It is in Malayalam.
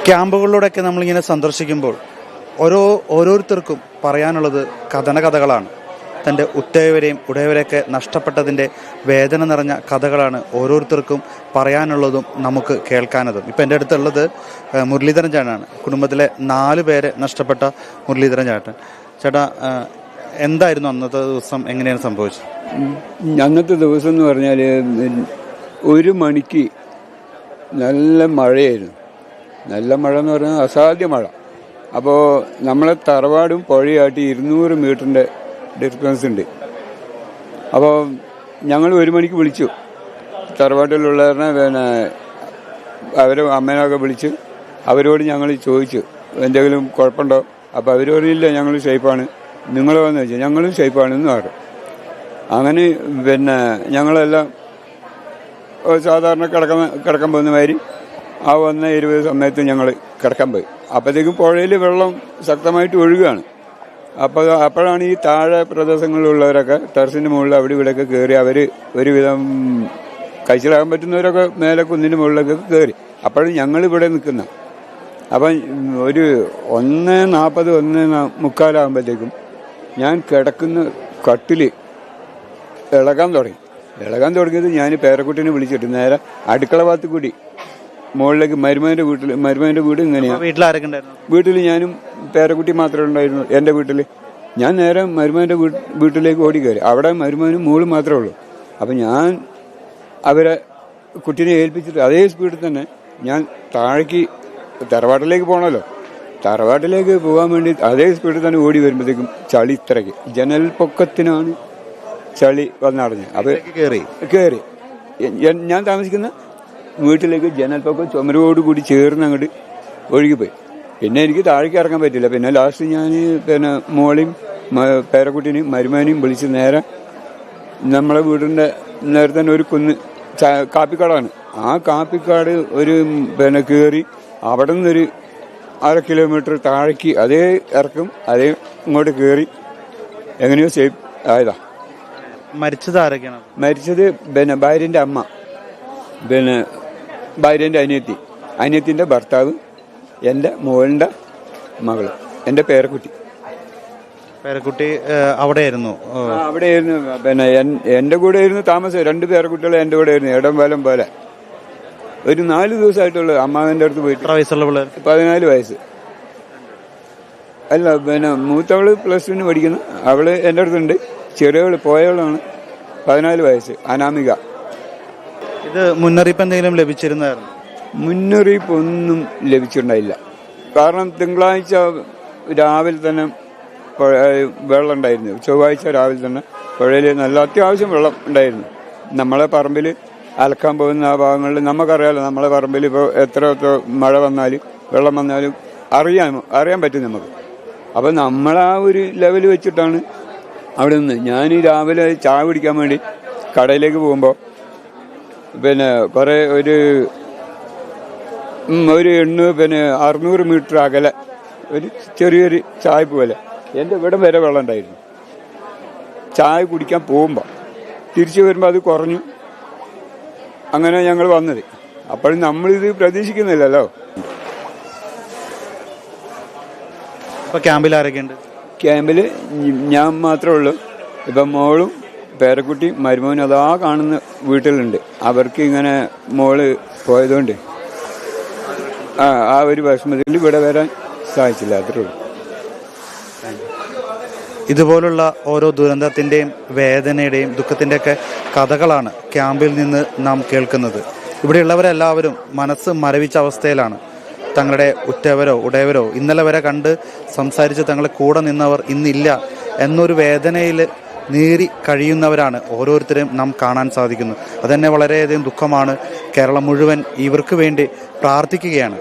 ക്യാമ്പുകളിലൂടെയൊക്കെ നമ്മളിങ്ങനെ സന്ദർശിക്കുമ്പോൾ ഓരോരുത്തർക്കും പറയാനുള്ളത് കഥകളാണ്. തൻ്റെ ഉറ്റവരെയും ഉടയവരെയൊക്കെ നഷ്ടപ്പെട്ടതിൻ്റെ വേദന നിറഞ്ഞ കഥകളാണ് ഓരോരുത്തർക്കും പറയാനുള്ളതും നമുക്ക് കേൾക്കാനതും. ഇപ്പം എൻ്റെ അടുത്തുള്ളത് മുരളീധരൻ ചേട്ടനാണ്. കുടുംബത്തിലെ 4 പേരെ നഷ്ടപ്പെട്ട മുരളീധരൻ ചേട്ടൻ. ചേട്ടാ, എന്തായിരുന്നു അന്നത്തെ ദിവസം, എങ്ങനെയാണ് സംഭവിച്ചത്? അന്നത്തെ ദിവസം എന്ന് പറഞ്ഞാൽ 1 മണിക്ക് നല്ല മഴയായിരുന്നു. നല്ല മഴ എന്ന് പറഞ്ഞാൽ അസാധ്യ മഴ. അപ്പോൾ നമ്മളെ തറവാടും പുഴയായിട്ട് 200 മീറ്ററിൻ്റെ ഡിസ്റ്റൻസ് ഉണ്ട്. അപ്പോൾ ഞങ്ങൾ 1 മണിക്ക് വിളിച്ചു. തറവാട്ടിലുള്ളവരെ പിന്നെ അവരെ അമ്മേനൊക്കെ വിളിച്ച് അവരോട് ഞങ്ങൾ ചോദിച്ചു എന്തെങ്കിലും കുഴപ്പമുണ്ടോ. അപ്പോൾ അവർ പറഞ്ഞില്ല, ഞങ്ങൾ സേഫാണ്. നിങ്ങൾ വന്നു വെച്ചാൽ ഞങ്ങളും സേഫാണെന്ന് പറഞ്ഞു. അങ്ങനെ പിന്നെ ഞങ്ങളെല്ലാം സാധാരണ കിടക്കാൻ പോകുന്ന മാതിരി ആ 1:20 സമയത്ത് ഞങ്ങൾ കിടക്കാൻ പോയി. അപ്പോഴത്തേക്കും പുഴയിൽ വെള്ളം ശക്തമായിട്ട് ഒഴുകുകയാണ്. അപ്പോഴാണ് ഈ താഴെ പ്രദേശങ്ങളിലുള്ളവരൊക്കെ ടെറസിൻ്റെ മുകളിൽ അവിടെ ഇവിടെയൊക്കെ കയറി അവർ ഒരുവിധം കഴിച്ചിലാകാൻ പറ്റുന്നവരൊക്കെ മേലെ കുന്നിൻ്റെ മുകളിലൊക്കെ കയറി. അപ്പോഴും ഞങ്ങളിവിടെ നിൽക്കുന്ന. അപ്പം ഒരു 1:40 1:45 ഞാൻ കിടക്കുന്ന കട്ടിൽ ഇളകാൻ തുടങ്ങിയത് ഞാൻ പേരക്കുട്ടിനെ വിളിച്ചിട്ട് നേരെ അടുക്കള ഭാഗത്ത് കൂടി മുകളിലേക്ക് മരുമേൻ്റെ വീട് ഇങ്ങനെയാണ്. വീട്ടിൽ ഞാനും പേരക്കുട്ടി മാത്രമേ ഉണ്ടായിരുന്നു. എൻ്റെ വീട്ടിൽ ഞാൻ നേരെ മരുമേൻ്റെ വീട്ടിലേക്ക് ഓടി കയറി. അവിടെ മരുമേനും മോളും മാത്രമേ ഉള്ളൂ. അപ്പം ഞാൻ അവരെ കുട്ടീനെ ഏൽപ്പിച്ചിട്ട് അതേ സ്പീഡിൽ തന്നെ ഞാൻ താഴേക്ക് തറവാട്ടിലേക്ക് പോകണമല്ലോ. തറവാട്ടിലേക്ക് പോകാൻ വേണ്ടി അതേ സ്പീഡിൽ തന്നെ ഓടി വരുമ്പോഴത്തേക്കും ചളി ഇത്രയ്ക്ക് ജനൽ പൊക്കത്തിനാണ് ചളി വന്നടഞ്ഞ്. അപ്പോൾ കയറി ഞാൻ താമസിക്കുന്ന വീട്ടിലേക്ക് ജനൽപ്പൊക്കം ചുമരോടുകൂടി ചേർന്ന് അങ്ങോട്ട് ഒഴുകിപ്പോയി. പിന്നെ എനിക്ക് താഴേക്ക് ഇറങ്ങാൻ പറ്റില്ല. പിന്നെ ലാസ്റ്റ് ഞാൻ പിന്നെ മോളെയും പേരക്കുട്ടീനെയും മരുമാനെയും വിളിച്ച് നേരെ നമ്മളെ വീടിൻ്റെ നേരെ തന്നെ ഒരു കുന്ന് കാപ്പിക്കാടാണ്. ആ കാപ്പിക്കാട് ഒരു പിന്നെ കയറി അവിടെ നിന്നൊരു 1/2 കിലോമീറ്റർ താഴേക്ക് അതേ ഇറക്കും അതേ ഇങ്ങോട്ട് കയറി എങ്ങനെയോ സേഫ് ആയതാ. മരിച്ചത് ആരൊക്കെയാണ്? മരിച്ചത് പിന്നെ ഭാര്യൻ്റെ അമ്മ, പിന്നെ ഭാര്യൻ്റെ അനിയത്തിൻ്റെ ഭർത്താവ്, എൻ്റെ മോളുടെ മകള്, എൻ്റെ പേരക്കുട്ടി അവിടെയായിരുന്നു. പിന്നെ എൻ്റെ കൂടെ ആയിരുന്നു താമസം. 2 പേരക്കുട്ടികൾ എൻ്റെ കൂടെ ആയിരുന്നു. ഇടം വലം പോലെ. ഒരു 4 ദിവസമായിട്ടുള്ള അമ്മാവൻ്റെ അടുത്ത് പോയിട്ട്. 14 വയസ്സ്. അല്ല, പിന്നെ മൂത്തവള് +2 പഠിക്കുന്നു. അവള് എൻ്റെ അടുത്തുണ്ട്. ചെറിയവള് പോയവളാണ് 14 വയസ്സ്, അനാമിക. ഇത് മുന്നറിയിപ്പ് എന്തെങ്കിലും ലഭിച്ചിരുന്നായിരുന്നു? മുന്നറിയിപ്പ് ഒന്നും ലഭിച്ചിട്ടുണ്ടായില്ല. കാരണം തിങ്കളാഴ്ച രാവിലെ തന്നെ വെള്ളം ഉണ്ടായിരുന്നു. ചൊവ്വാഴ്ച രാവിലെ തന്നെ പുഴയിൽ നല്ല അത്യാവശ്യം വെള്ളം ഉണ്ടായിരുന്നു. നമ്മളെ പറമ്പിൽ അലക്കാൻ പോകുന്ന ആ ഭാഗങ്ങളിൽ നമുക്കറിയാലോ, നമ്മളെ പറമ്പിൽ ഇപ്പോൾ എത്ര മഴ വന്നാലും വെള്ളം വന്നാലും അറിയാൻ പറ്റും നമുക്ക്. അപ്പം നമ്മളാ ഒരു ലെവൽ വെച്ചിട്ടാണ് അവിടെ നിന്ന്. ഞാൻ രാവിലെ ചായ കുടിക്കാൻ വേണ്ടി കടയിലേക്ക് പോകുമ്പോൾ പിന്നെ കുറേ ഒരു 600 മീറ്റർ അകലെ ഒരു ചെറിയൊരു ചായപ്പ് പോലെ എൻ്റെ ഇവിടം വരെ വെള്ളം ഉണ്ടായിരുന്നു. ചായ കുടിക്കാൻ പോകുമ്പോൾ തിരിച്ചു വരുമ്പോൾ അത് കുറഞ്ഞു. അങ്ങനെ ഞങ്ങൾ വന്നത്. അപ്പോഴും നമ്മളിത് പ്രതീക്ഷിക്കുന്നില്ലല്ലോ. ക്യാമ്പിൽ ആരൊക്കെയുണ്ട്? ക്യാമ്പിൽ ഞാൻ മാത്രമേ ഉള്ളൂ. ഇപ്പം മോളും പേരക്കുട്ടി മരുമോനും അതാ കാണുന്ന വീട്ടിലുണ്ട്. അവർക്ക് ഇങ്ങനെ മോള് പോയതുകൊണ്ട് ആ ഒരു വിഷമത്തിൽ ഇവിടെ വരാൻ സാധിച്ചില്ല. അത്രേ ഉള്ളൂ. ഇതുപോലുള്ള ഓരോ ദുരന്തത്തിൻ്റെയും വേദനയുടെയും ദുഃഖത്തിൻ്റെയൊക്കെ കഥകളാണ് ക്യാമ്പിൽ നിന്ന് നാം കേൾക്കുന്നത്. ഇവിടെയുള്ളവരെല്ലാവരും മനസ്സ് മരവിച്ച അവസ്ഥയിലാണ്. തങ്ങളുടെ ഉറ്റവരോ ഉടയവരോ ഇന്നലെ വരെ കണ്ട് സംസാരിച്ച് തങ്ങളെ കൂടെ നിന്നവർ ഇന്നില്ല എന്നൊരു വേദനയിൽ നീറി കഴിയുന്നവരാണ് ഓരോരുത്തരെയും നാം കാണാൻ സാധിക്കുന്നത്. അതുതന്നെ വളരെയധികം ദുഃഖമാണ്. കേരളം മുഴുവൻ ഇവർക്ക് വേണ്ടി പ്രാർത്ഥിക്കുകയാണ്.